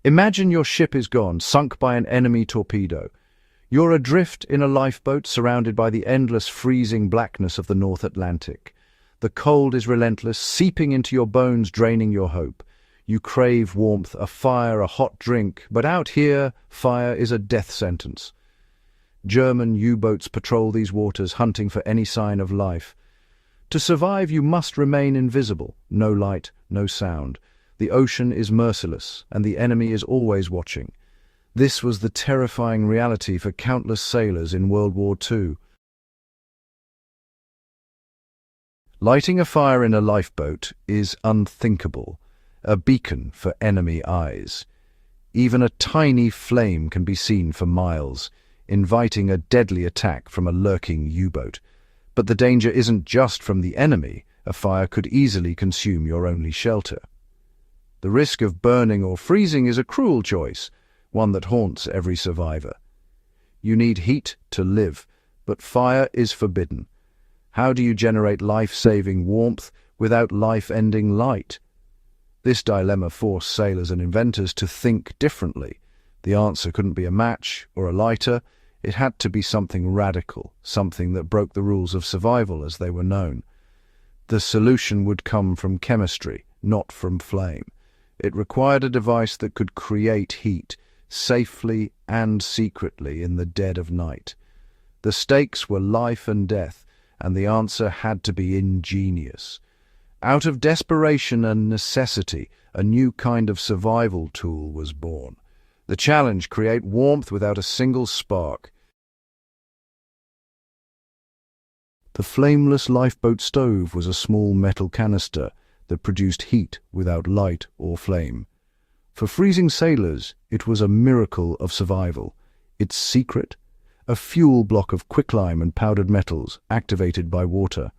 Imagine your ship is gone, sunk by an enemy torpedo. You're adrift in a lifeboat surrounded by the endless freezing blackness of the North Atlantic. The cold is relentless, seeping into your bones, draining your hope. You crave warmth, a fire, a hot drink, but out here, fire is a death sentence. German U-boats patrol these waters, hunting for any sign of life. To survive, you must remain invisible. No light, no sound. The ocean is merciless, and the enemy is always watching. This was the terrifying reality for countless sailors in World War II. Lighting a fire in a lifeboat is unthinkable, a beacon for enemy eyes. Even a tiny flame can be seen for miles, inviting a deadly attack from a lurking U-boat. But the danger isn't just from the enemy. A fire could easily consume your only shelter. The risk of burning or freezing is a cruel choice, one that haunts every survivor. You need heat to live, but fire is forbidden. How do you generate life-saving warmth without life-ending light? This dilemma forced sailors and inventors to think differently. The answer couldn't be a match or a lighter. It had to be something radical, something that broke the rules of survival as they were known. The solution would come from chemistry, not from flame. It required a device that could create heat, safely and secretly in the dead of night. The stakes were life and death, and the answer had to be ingenious. Out of desperation and necessity, a new kind of survival tool was born. The challenge: create warmth without a single spark. The flameless lifeboat stove was a small metal canister that produced heat without light or flame. For freezing sailors, it was a miracle of survival. Its secret? A fuel block of quicklime and powdered metals, activated by water.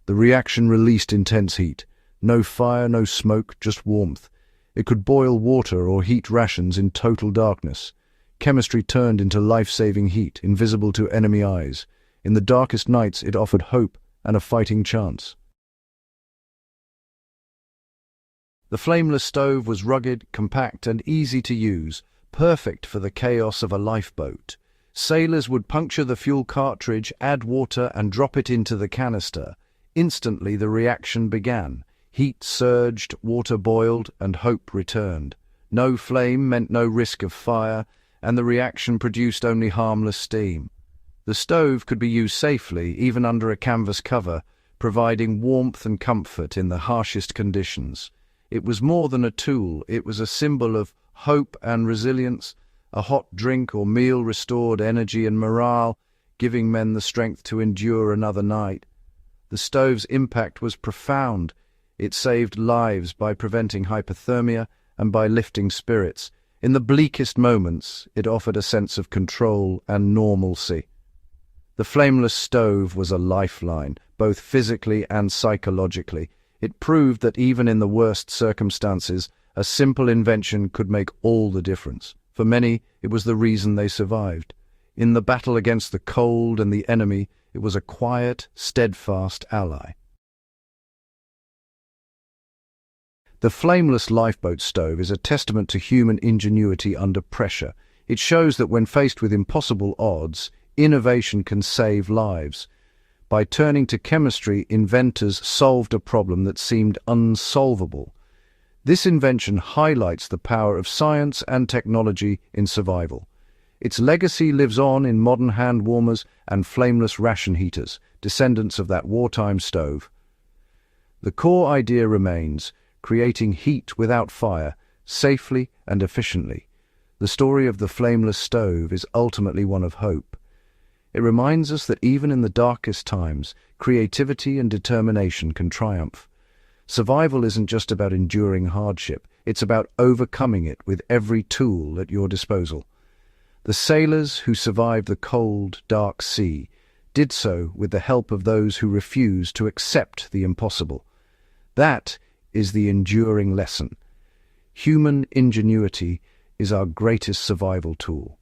The reaction released intense heat. No fire, no smoke, just warmth. It could boil water or heat rations in total darkness. Chemistry turned into life-saving heat, invisible to enemy eyes. In the darkest nights, it offered hope and a fighting chance. The flameless stove was rugged, compact, and easy to use, perfect for the chaos of a lifeboat. Sailors would puncture the fuel cartridge, add water, and drop it into the canister. Instantly, the reaction began. Heat surged, water boiled, and hope returned. No flame meant no risk of fire, and the reaction produced only harmless steam. The stove could be used safely, even under a canvas cover, providing warmth and comfort in the harshest conditions. It was more than a tool. It was a symbol of hope and resilience. A hot drink or meal restored energy and morale, giving men the strength to endure another night. The stove's impact was profound. It saved lives by preventing hypothermia and by lifting spirits. In the bleakest moments, it offered a sense of control and normalcy. The flameless stove was a lifeline, both physically and psychologically. It proved that even in the worst circumstances, a simple invention could make all the difference. For many, it was the reason they survived. In the battle against the cold and the enemy, it was a quiet, steadfast ally. The flameless lifeboat stove is a testament to human ingenuity under pressure. It shows that when faced with impossible odds, innovation can save lives. By turning to chemistry, inventors solved a problem that seemed unsolvable. This invention highlights the power of science and technology in survival. Its legacy lives on in modern hand warmers and flameless ration heaters, descendants of that wartime stove. The core idea remains: creating heat without fire, safely and efficiently. The story of the flameless stove is ultimately one of hope. It reminds us that even in the darkest times, creativity and determination can triumph. Survival isn't just about enduring hardship, it's about overcoming it with every tool at your disposal. The sailors who survived the cold, dark sea did so with the help of those who refused to accept the impossible. That is the enduring lesson. Human ingenuity is our greatest survival tool.